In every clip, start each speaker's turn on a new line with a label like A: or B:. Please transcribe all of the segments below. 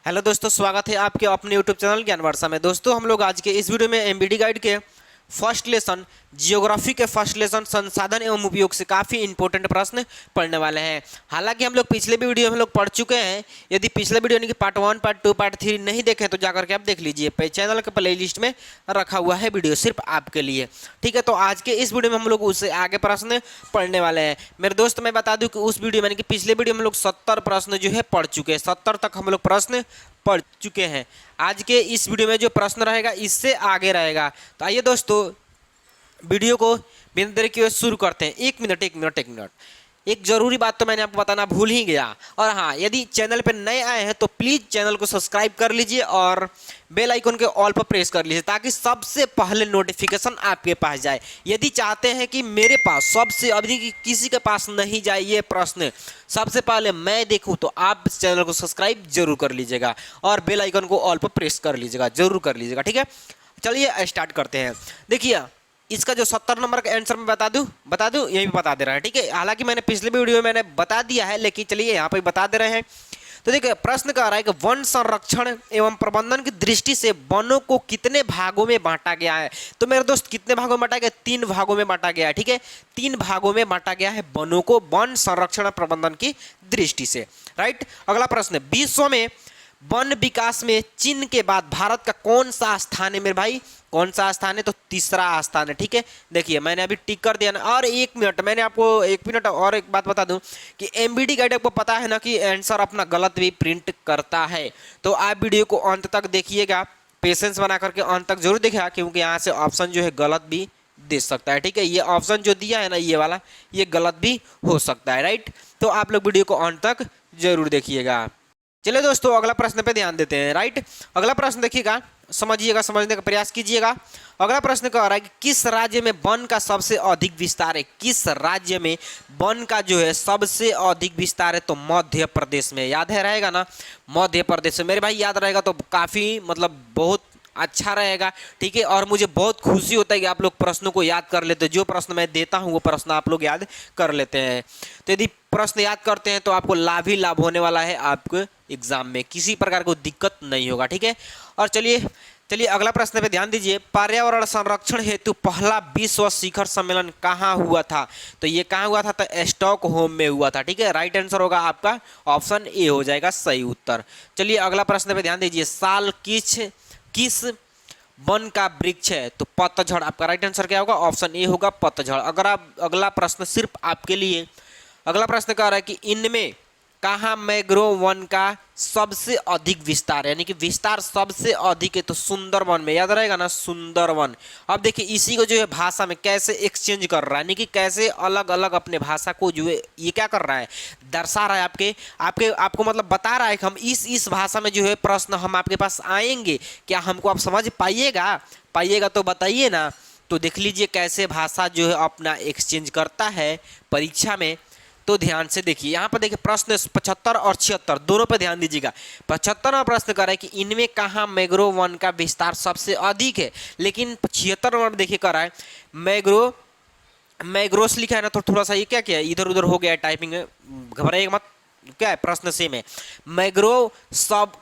A: Hello दोस्तों, स्वागत है आपके अपने यूट्यूब चैनल ज्ञान वर्षा में। दोस्तों हम लोग आज के इस वीडियो में एमबीडी गाइड के फर्स्ट लेसन जियोग्राफी के फर्स्ट लेसन संसाधन एवं उपयोग से काफ़ी इंपॉर्टेंट प्रश्न पढ़ने वाले हैं। हालांकि हम लोग पिछले भी वीडियो में हम लोग पढ़ चुके हैं। यदि पिछले वीडियो यानी कि पार्ट 1, पार्ट 2, पार्ट 3 नहीं देखे तो जाकर के आप देख लीजिए, चैनल के प्ले लिस्ट में रखा हुआ है वीडियो सिर्फ आपके लिए। ठीक है, तो आज के इस वीडियो में हम लोग उससे आगे प्रश्न पढ़ने वाले हैं। मेरे दोस्त मैं बता दूं कि उस वीडियो में यानी कि पिछले वीडियो में हम लोग 70 प्रश्न जो है पढ़ चुके हैं। 70 तक हम लोग प्रश्न पढ़ चुके हैं। आज के इस वीडियो में जो प्रश्न रहेगा इससे आगे रहेगा। तो आइए दोस्तों वीडियो को बिना देरी किए शुरू करते हैं। एक मिनट एक जरूरी बात तो मैंने आपको बताना भूल ही गया। और हाँ, यदि चैनल पर नए आए हैं तो प्लीज़ चैनल को सब्सक्राइब कर लीजिए और बेल आइकन के ऑल पर प्रेस कर लीजिए ताकि सबसे पहले नोटिफिकेशन आपके पास जाए। यदि चाहते हैं कि मेरे पास सबसे अभी किसी के पास नहीं जाए ये प्रश्न सबसे पहले मैं देखूं तो आप चैनल को सब्सक्राइब जरूर कर लीजिएगा और बेल आइकन को ऑल पर प्रेस कर लीजिएगा, जरूर कर लीजिएगा। ठीक है, चलिए स्टार्ट करते हैं। देखिए इसका जो 70 नंबर का आंसर मैं बता दूं यही भी बता दे रहा है। ठीक है, हालांकि मैंने पिछले वीडियो में मैंने बता दिया है, लेकिन चलिए यहाँ पे बता दे रहे हैं। तो देखिए प्रश्न कह रहा है कि वन संरक्षण एवं प्रबंधन की दृष्टि से वनों को कितने भागों में बांटा गया है। तो मेरे दोस्त कितने भागों में बांटा गया? 3 भागों में बांटा गया है। ठीक है, 3 भागों में बांटा गया है वनों को वन संरक्षण प्रबंधन की दृष्टि से। राइट, अगला प्रश्न, विश्व में वन विकास में चीन के बाद भारत का कौन सा स्थान है? मेरे भाई कौन सा स्थान है? तो तीसरा स्थान है। ठीक है, देखिए मैंने अभी टिक कर दिया ना। और एक मिनट और एक बात बता दूं कि एमबीडी गाइड आपको पता है ना कि आंसर अपना गलत भी प्रिंट करता है। तो आप वीडियो को अंत तक देखिएगा, पेशेंस बना करके अंत तक जरूर देखिएगा, क्योंकि यहाँ से ऑप्शन जो है गलत भी दे सकता है। ठीक है, ये ऑप्शन जो दिया है ना ये वाला, ये गलत भी हो सकता है। राइट, तो आप लोग वीडियो को अंत तक जरूर देखिएगा। चलिए दोस्तों अगला प्रश्न पे ध्यान देते हैं। राइट, अगला प्रश्न देखिएगा, समझिएगा, समझने का प्रयास कीजिएगा। अगला प्रश्न कह रहा है कि किस राज्य में वन का सबसे अधिक विस्तार है? किस राज्य में वन का जो है सबसे अधिक विस्तार है? तो मध्य प्रदेश में। याद है, रहेगा ना, मध्य प्रदेश में। मेरे भाई याद रहेगा तो काफ़ी मतलब बहुत अच्छा रहेगा। ठीक है, और मुझे बहुत खुशी होता है कि आप लोग प्रश्नों को याद कर लेते हैं। जो प्रश्न मैं देता हूं वो प्रश्न आप लोग याद कर लेते हैं। तो यदि प्रश्न याद करते हैं तो आपको लाभ ही लाभ होने वाला है, आपको एग्जाम में किसी प्रकार को दिक्कत नहीं होगा। ठीक है, और चलिए अगला प्रश्न पे ध्यान दीजिए। पर्यावरण संरक्षण हेतु पहला विश्व शिखर सम्मेलन कहाँ हुआ था? तो ये कहाँ हुआ था? तो स्टॉकहोम में हुआ था। ठीक है, राइट आंसर होगा आपका ऑप्शन ए हो जाएगा सही उत्तर। चलिए अगला प्रश्न पे ध्यान दीजिए। साल किस वन का वृक्ष है? तो पतझड़। आपका राइट आंसर क्या होगा? ऑप्शन ए होगा पतझड़। अगर आप अगला प्रश्न सिर्फ आपके लिए, अगला प्रश्न कह रहा है कि इनमें कहाँ मैंग्रोव वन का सबसे अधिक विस्तार है, यानी कि विस्तार सबसे अधिक है? तो सुंदरवन में। याद रहेगा ना, सुंदरवन। अब देखिए इसी को जो है भाषा में कैसे एक्सचेंज कर रहा है, यानी कि कैसे अलग अलग अपने भाषा को जो है ये क्या कर रहा है, दर्शा रहा है। आपको मतलब बता रहा है कि हम इस भाषा में जो है प्रश्न हम आपके पास आएंगे, क्या हमको आप समझ पाइएगा तो बताइए ना। तो देख लीजिए कैसे भाषा जो है अपना एक्सचेंज करता है परीक्षा में। तो ध्यान से देखिए, यहाँ पर देखिए प्रश्न 75 और 76 दोनों पर ध्यान दीजिएगा। 75वां प्रश्न कर रहा है कि इनमें कहाँ मैंग्रोव वन का विस्तार सबसे अधिक है, लेकिन 76 नंबर देखिए कर रहा है मैग्रोस लिखा है ना, तो थोड़ा सा ये क्या किया इधर उधर हो गया टाइपिंग में, घबराइएगा मत। क्या है प्रश्न से में मैंग्रोव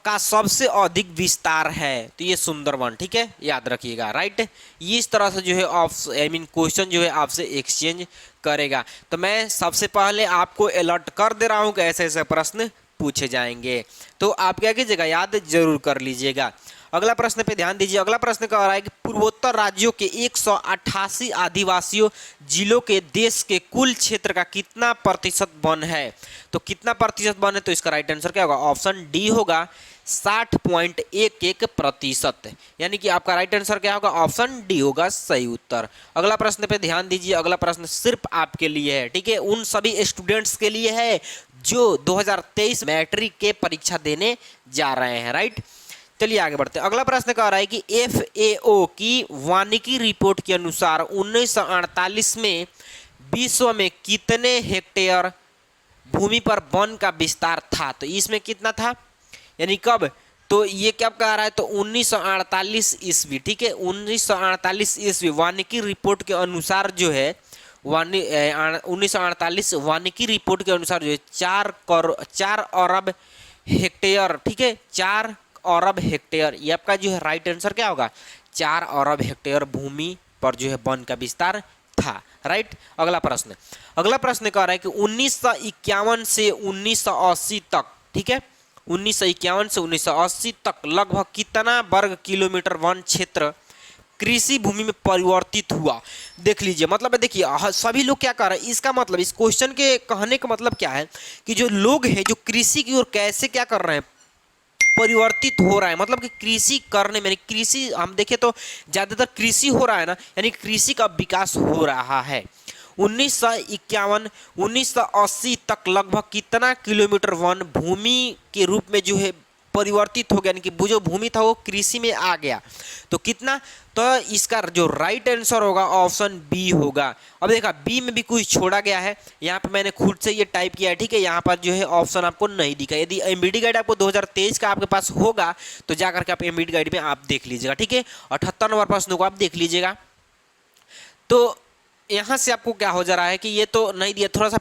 A: का सबसे अधिक विस्तार है, तो ये सुंदरवन। ठीक है, याद रखिएगा। राइट, ये इस तरह से जो है क्वेश्चन जो है आपसे एक्सचेंज करेगा। तो मैं सबसे पहले आपको अलर्ट कर दे रहा हूं कि ऐसे ऐसे प्रश्न पूछे जाएंगे, तो आप क्या कीजिएगा, याद जरूर कर लीजिएगा। अगला प्रश्न पे ध्यान दीजिए। अगला प्रश्न कह रहा है कि पूर्वोत्तर राज्यों के 188 आदिवासियों जिलों के देश के कुल क्षेत्र का कितना प्रतिशत वन है? तो कितना प्रतिशत वन है? तो इसका राइट आंसर क्या होगा? ऑप्शन डी होगा 60.11%। यानी कि आपका राइट आंसर क्या होगा? ऑप्शन डी होगा सही उत्तर। अगला प्रश्न पे ध्यान दीजिए। अगला प्रश्न सिर्फ आपके लिए है। ठीक है, उन सभी स्टूडेंट्स के लिए है जो 2023 मैट्रिक के परीक्षा देने जा रहे हैं। राइट, चलिए आगे बढ़ते हैं। अगला प्रश्न कह रहा है कि FAO की वानिकी रिपोर्ट के अनुसार 1948 में विश्व में कितने हेक्टेयर भूमि पर वन का विस्तार था? तो इसमें कितना था, यानी कब? तो ये क्या कह रहा है? तो 1948 ईस्वी। ठीक है, 1948 ईस्वी वानिकी रिपोर्ट के अनुसार जो है 1948 वानिकी रिपोर्ट के अनुसार जो है 4 अरब हेक्टेयर, ठीक है, 4 अरब हेक्टेयर। ये आपका जो है राइट आंसर क्या होगा, 4 अरब हेक्टेयर भूमि पर जो है वन का विस्तार था, राइट। अगला प्रश्न कह रहा है कि 1951 से 1980 तक, ठीक है, 1951 से 1980 तक लगभग कितना वर्ग किलोमीटर वन क्षेत्र कृषि भूमि में परिवर्तित हुआ। देख लीजिए, मतलब देखिए सभी लोग क्या कर रहे हैं, इसका मतलब इस क्वेश्चन के कहने का मतलब क्या है कि जो लोग हैं जो कृषि की ओर कैसे क्या कर रहे हैं, परिवर्तित हो रहा है। मतलब कि कृषि करने में, कृषि हम देखें तो ज़्यादातर कृषि हो रहा है ना, यानी कृषि का विकास हो रहा है। 1951 1980 तक लगभग कितना किलोमीटर वन भूमि के रूप में जो है परिवर्तित हो गया, यानी कि वो जो भूमि था वो कृषि में आ गया। तो कितना, तो इसका जो राइट आंसर होगा ऑप्शन बी होगा। अब देखा बी में भी कुछ छोड़ा गया है, यहाँ पे मैंने खुद से ये टाइप किया है, ठीक है। यहाँ पर जो है ऑप्शन आपको नहीं दिखा। यदि एमबीडी गाइड आपको 2023 का आपके पास होगा तो जाकर के आप एमबीडी गाइड में आप देख लीजिएगा, ठीक है। 78 नंबर प्रश्न को आप देख लीजिएगा। तो यहाँ से आपको क्या हो जा रहा है कि ये तो नहीं दिया, थोड़ा सा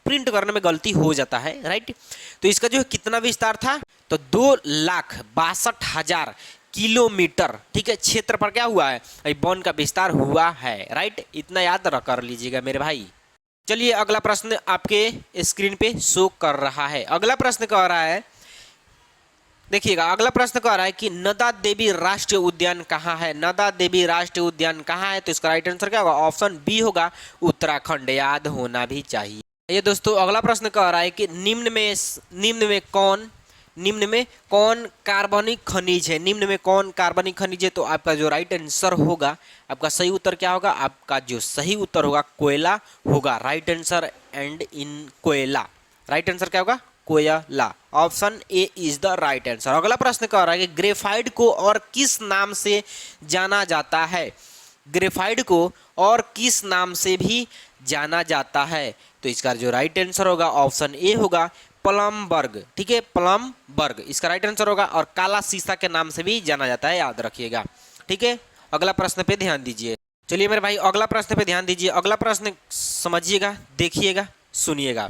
A: प्रिंट करने में गलती हो जाता है, राइट। तो इसका जो है कितना विस्तार था, तो 2,62,000 किलोमीटर, ठीक है, क्षेत्र पर क्या हुआ है, वन का विस्तार हुआ है, राइट। इतना याद कर लीजिएगा मेरे भाई। चलिए अगला प्रश्न आपके स्क्रीन पे शो कर रहा है। अगला प्रश्न कह रहा है, देखिएगा, अगला प्रश्न कह रहा है कि नदा देवी राष्ट्रीय उद्यान कहाँ है। नदा देवी राष्ट्रीय उद्यान कहाँ है, तो इसका राइट आंसर क्या होगा, ऑप्शन बी होगा, उत्तराखंड। याद होना भी चाहिए। ये दोस्तों अगला प्रश्न कह रहा है कि निम्न में कौन कार्बनिक खनिज है। निम्न में कौन कार्बनिक खनिज है, तो आपका जो राइट आंसर होगा, आपका सही उत्तर क्या होगा, आपका जो सही उत्तर होगा कोयला होगा। राइट आंसर एंड इन कोयला, राइट आंसर क्या होगा, कोयला। Option A is the right answer. अगला प्रश्न कह रहा है कि ग्रेफाइट को और किस नाम से जाना जाता है। ग्रेफाइट को और किस नाम से भी जाना जाता है, तो इसका जो राइट आंसर होगा ऑप्शन ए होगा, प्लमबर्ग, ठीक है, प्लमबर्ग इसका राइट आंसर होगा। और काला शीशा के नाम से भी जाना जाता है, याद रखिएगा, ठीक है। अगला प्रश्न पे ध्यान दीजिए। चलिए मेरे भाई अगला प्रश्न पे ध्यान दीजिए। अगला प्रश्न समझिएगा, देखिएगा, सुनिएगा।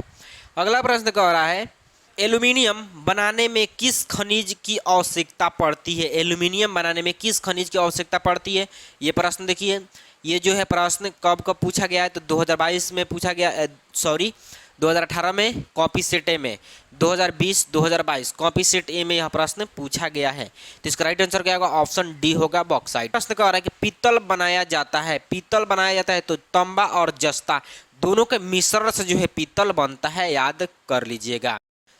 A: अगला प्रश्न कह रहा है एल्यूमिनियम बनाने में किस खनिज की आवश्यकता पड़ती है। एल्यूमिनियम बनाने में किस खनिज की आवश्यकता पड़ती है, ये प्रश्न देखिए। ये जो है प्रश्न कब कब पूछा गया है, तो 2022 में पूछा गया, सॉरी 2018 में कॉपी सेट ए में, 2020 2022 कॉपी सेट ए में यह प्रश्न पूछा गया है। तो इसका राइट आंसर क्या होगा, ऑप्शन डी होगा, बॉक्साइट। प्रश्न कह रहा है कि पीतल बनाया जाता है। पीतल बनाया जाता है तो तांबा और जस्ता दोनों के मिश्रण से जो है पीतल बनता है, याद कर लीजिएगा।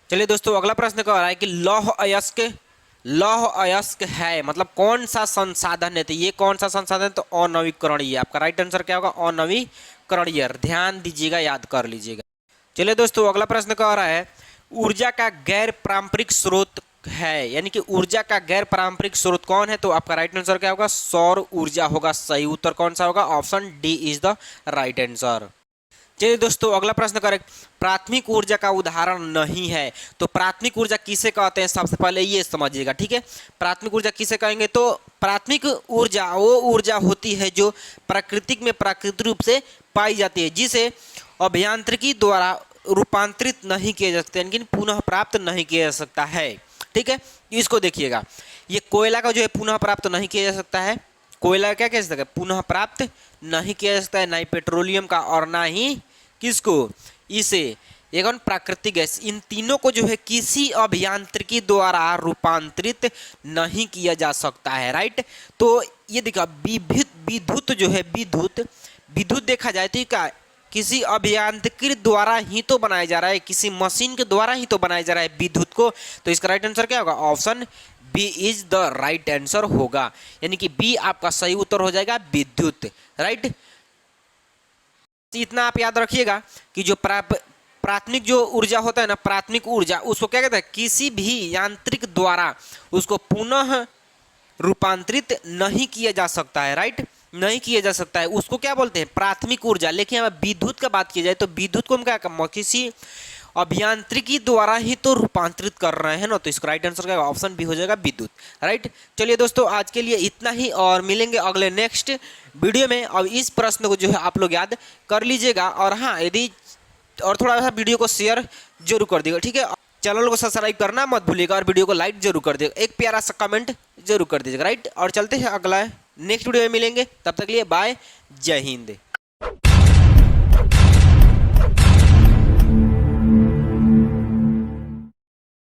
A: चलिए दोस्तों अगला प्रश्न कह रहा है कि लौह अयस्क है, मतलब कौन सा संसाधन है। तो ये कौन सा संसाधन, तो अनवीकरणीय। आपका राइट आंसर क्या होगा, अनवीकरणीय। ध्यान दीजिएगा, याद कर लीजिएगा। चलिए दोस्तों अगला प्रश्न कह रहा है ऊर्जा का गैर पारंपरिक स्रोत है, यानी कि ऊर्जा का गैर पारंपरिक स्रोत कौन है, तो आपका राइट आंसर क्या होगा, सौर ऊर्जा होगा। सही उत्तर कौन सा होगा, option D is the right answer. चलिए दोस्तों अगला प्रश्न करें, प्राथमिक ऊर्जा का उदाहरण नहीं है। तो प्राथमिक ऊर्जा किसे कहते हैं, सबसे पहले ये समझिएगा, ठीक है। प्राथमिक ऊर्जा किसे कहेंगे, तो प्राथमिक ऊर्जा वो ऊर्जा होती है जो प्राकृतिक में प्राकृतिक रूप से पाई जाती है, जिसे अभियांत्रिकी द्वारा रूपांतरित नहीं किया जा सकता, यानी पुनः प्राप्त नहीं किया जा सकता है, ठीक है। इसको देखिएगा, ये कोयला का जो है पुनः प्राप्त नहीं किया जा सकता है। कोयला क्या कह सकता है, पुनः प्राप्त नहीं किया जा सकता है, ना ही पेट्रोलियम का और ना ही किसको, इसे एवं प्राकृतिक गैस, इन तीनों को जो है किसी अभियांत्रिकी द्वारा रूपांतरित नहीं किया जा सकता है, राइट। तो ये देखा विद्युत जो है, विद्युत देखा जाए तो क्या किसी अभियांत्रिकी द्वारा ही तो बनाया जा रहा है, किसी मशीन के द्वारा ही तो बनाया जा रहा है विद्युत को। तो इसका राइट आंसर क्या होगा, option B is the right answer होगा, यानी कि बी आपका सही उत्तर हो जाएगा, विद्युत, राइट। इतना आप याद रखिएगा कि जो प्राथमिक जो ऊर्जा होता है ना, प्राथमिक ऊर्जा उसको क्या कहते हैं, किसी भी यांत्रिक द्वारा उसको पुनः रूपांतरित नहीं किया जा सकता है, राइट, नहीं किया जा सकता है, उसको क्या बोलते हैं, प्राथमिक ऊर्जा। लेकिन अगर विद्युत का बात की जाए तो विद्युत को हम क्या कहते हैं, किसी अभियांत्रिकी द्वारा ही तो रूपांतरित कर रहे हैं ना। तो इसका राइट आंसर क्या ऑप्शन बी हो जाएगा, विद्युत, राइट। चलिए दोस्तों आज के लिए इतना ही, और मिलेंगे अगले नेक्स्ट वीडियो में। अब इस प्रश्न को जो है आप लोग याद कर लीजिएगा, और हाँ यदि और थोड़ा सा वीडियो को शेयर जरूर कर दीजिएगा, ठीक है। चैनल को सब्सक्राइब करना मत भूलिएगा और वीडियो को लाइक जरूर कर दीजिएगा, एक प्यारा सा कमेंट जरूर कर दीजिएगा, राइट। और चलते हैं अगला नेक्स्ट वीडियो में मिलेंगे, तब तक के लिए बाय, जय हिंद।